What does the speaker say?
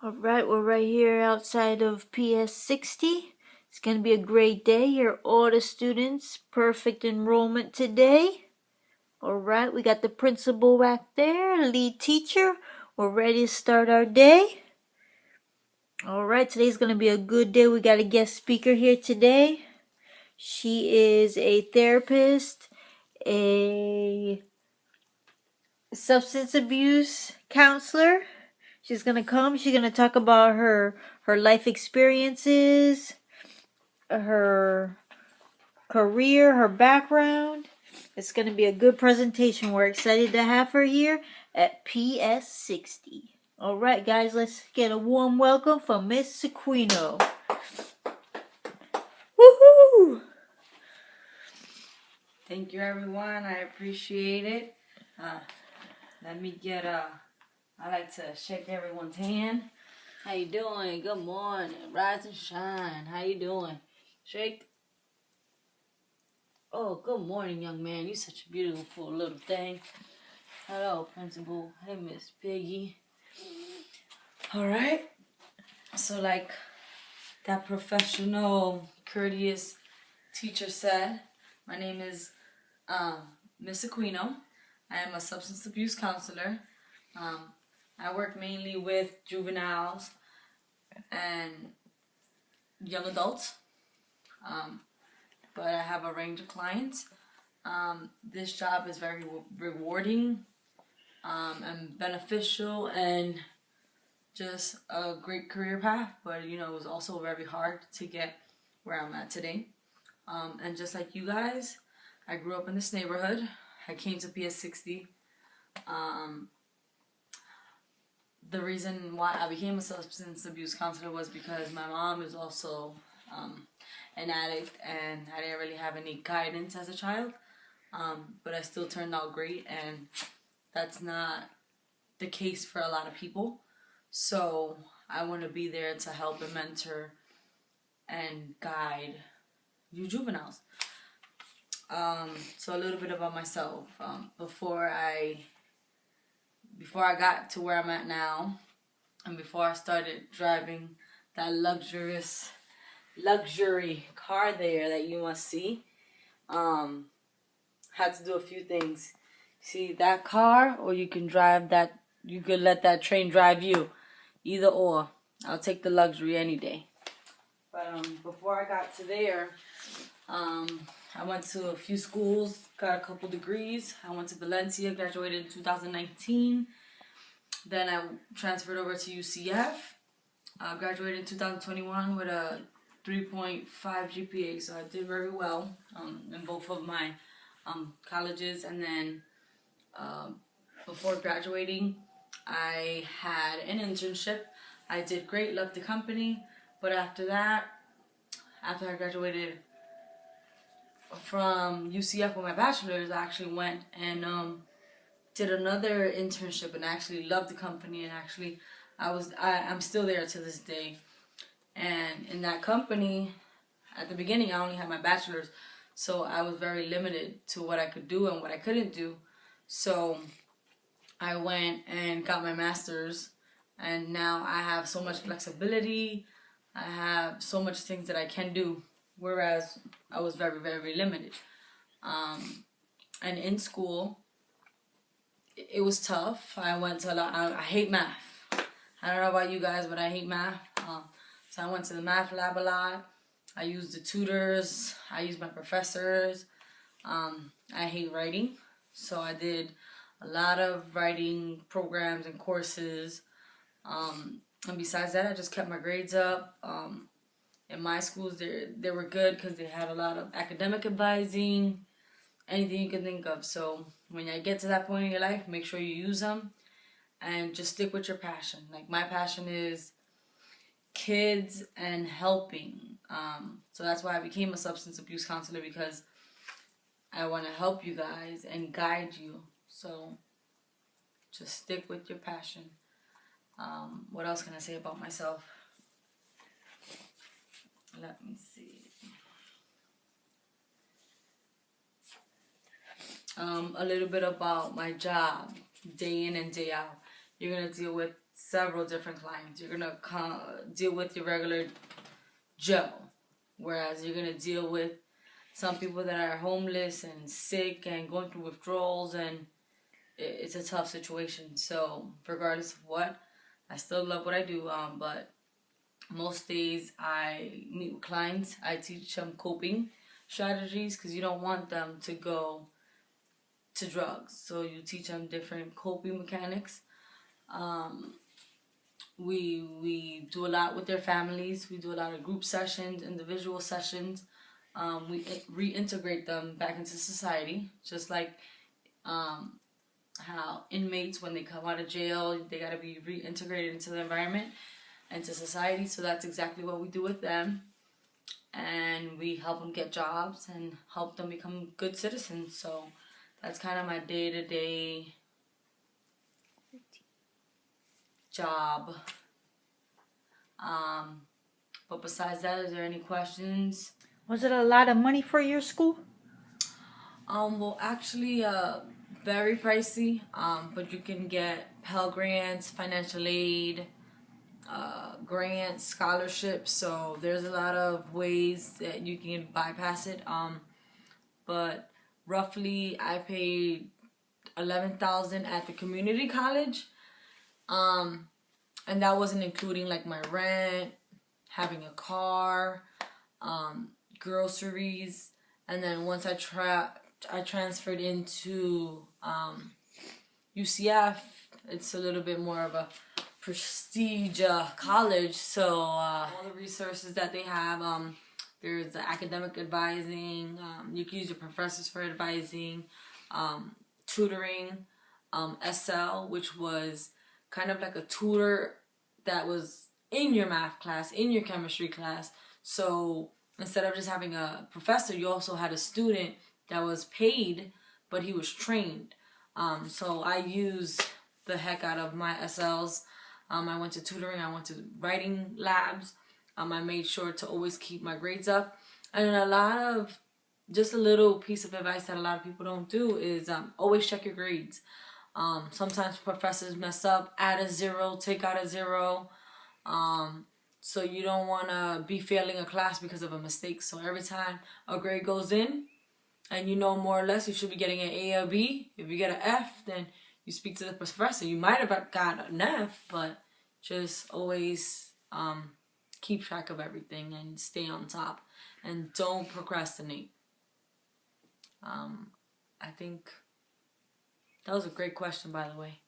Alright, we're right here outside of PS60. It's going to be a great day. You're all the students. Perfect enrollment today. Alright, we got the principal back there, lead teacher. We're ready to start our day. Alright, today's going to be a good day. We got a guest speaker here today. She is a therapist, a substance abuse counselor. She's gonna come. She's gonna talk about her life experiences, her career, her background. It's gonna be a good presentation. We're excited to have her here at PS60. All right, guys, let's get a warm welcome for Miss Sequino. Woohoo! Thank you, everyone. I appreciate it. Let me get I like to shake everyone's hand. How you doing? Good morning. Rise and shine. How you doing? Shake. Oh, good morning, young man. You such a beautiful little thing. Hello, principal. Hey, Miss Piggy. All right. So, like that professional, courteous teacher said, my name is Miss Aquino. I am a substance abuse counselor. I work mainly with juveniles and young adults, but I have a range of clients. This job is very rewarding and beneficial and just a great career path, but it was also very hard to get where I'm at today. And just like you guys, I grew up in this neighborhood. I came to PS60. The reason why I became a substance abuse counselor was because my mom is also an addict, and I didn't really have any guidance as a child. But I still turned out great, and that's not the case for a lot of people. So I want to be there to help and mentor and guide you juveniles. So a little bit about myself. Before I got to where I'm at now, and before I started driving that luxury car there that you must see, had to do a few things. See that car, or you can drive that. You could let that train drive you. Either or. I'll take the luxury any day. But before I got to there, I went to a few schools, got a couple degrees. I went to Valencia, graduated in 2019. Then I transferred over to UCF. Graduated in 2021 with a 3.5 GPA, so I did very well in both of my colleges. And then before graduating, I had an internship. I did great, loved the company. But after that, after I graduated from UCF with my bachelor's, I actually went and did another internship, and actually loved the company, and actually I'm still there to this day. And in that company, at the beginning, I only had my bachelor's, so I was very limited to what I could do and what I couldn't do. So I went and got my master's, and now I have so much flexibility. I have so much things that I can do, whereas I was very, very limited. And in school, it was tough. I went to a lot. I hate math. I don't know about you guys, but I hate math. So I went to the math lab a lot. I used the tutors. I used my professors. I hate writing, so I did a lot of writing programs and courses. And besides that, I just kept my grades up. In my schools, they were good because they had a lot of academic advising, anything you can think of. So when you get to that point in your life, make sure you use them and just stick with your passion. Like my passion is kids and helping. So that's why I became a substance abuse counselor, because I want to help you guys and guide you. So just stick with your passion. What else can I say about myself? Let me see. A little bit about my job, day in and day out. You're going to deal with several different clients. You're gonna deal with your regular Joe, whereas you're gonna deal with some people that are homeless and sick and going through withdrawals, and it's a tough situation. So regardless of what, I still love what I do. But most days I meet with clients. I teach them coping strategies because you don't want them to go to drugs. So you teach them different coping mechanics. We do a lot with their families. We do a lot of group sessions, individual sessions. We reintegrate them back into society, just like how inmates, when they come out of jail, they got to be reintegrated into the environment, into society. So that's exactly what we do with them. And we help them get jobs and help them become good citizens. So that's kind of my day-to-day job. But besides that, is there any questions? Was it a lot of money for your school? Well, actually, very pricey. But you can get Pell Grants, financial aid, grants, scholarships. So there's a lot of ways that you can bypass it. But roughly, I paid $11,000 at the community college. And that wasn't including like my rent, having a car, groceries, and then once I transferred into UCF, it's a little bit more of a prestige college. So all the resources that they have, there's the academic advising. You can use your professors for advising, tutoring, SL, which was kind of like a tutor that was in your math class, in your chemistry class. So instead of just having a professor, you also had a student that was paid, but he was trained. So I used the heck out of my SLs. I went to tutoring, I went to writing labs. I made sure to always keep my grades up. And just a little piece of advice that a lot of people don't do is always check your grades. Sometimes professors mess up, add a 0, take out a 0. So you don't want to be failing a class because of a mistake. So every time a grade goes in and you know more or less you should be getting an A or B. If you get an F, then you speak to the professor. You might have got an F, but just always keep track of everything and stay on top. And don't procrastinate. I think that was a great question, by the way.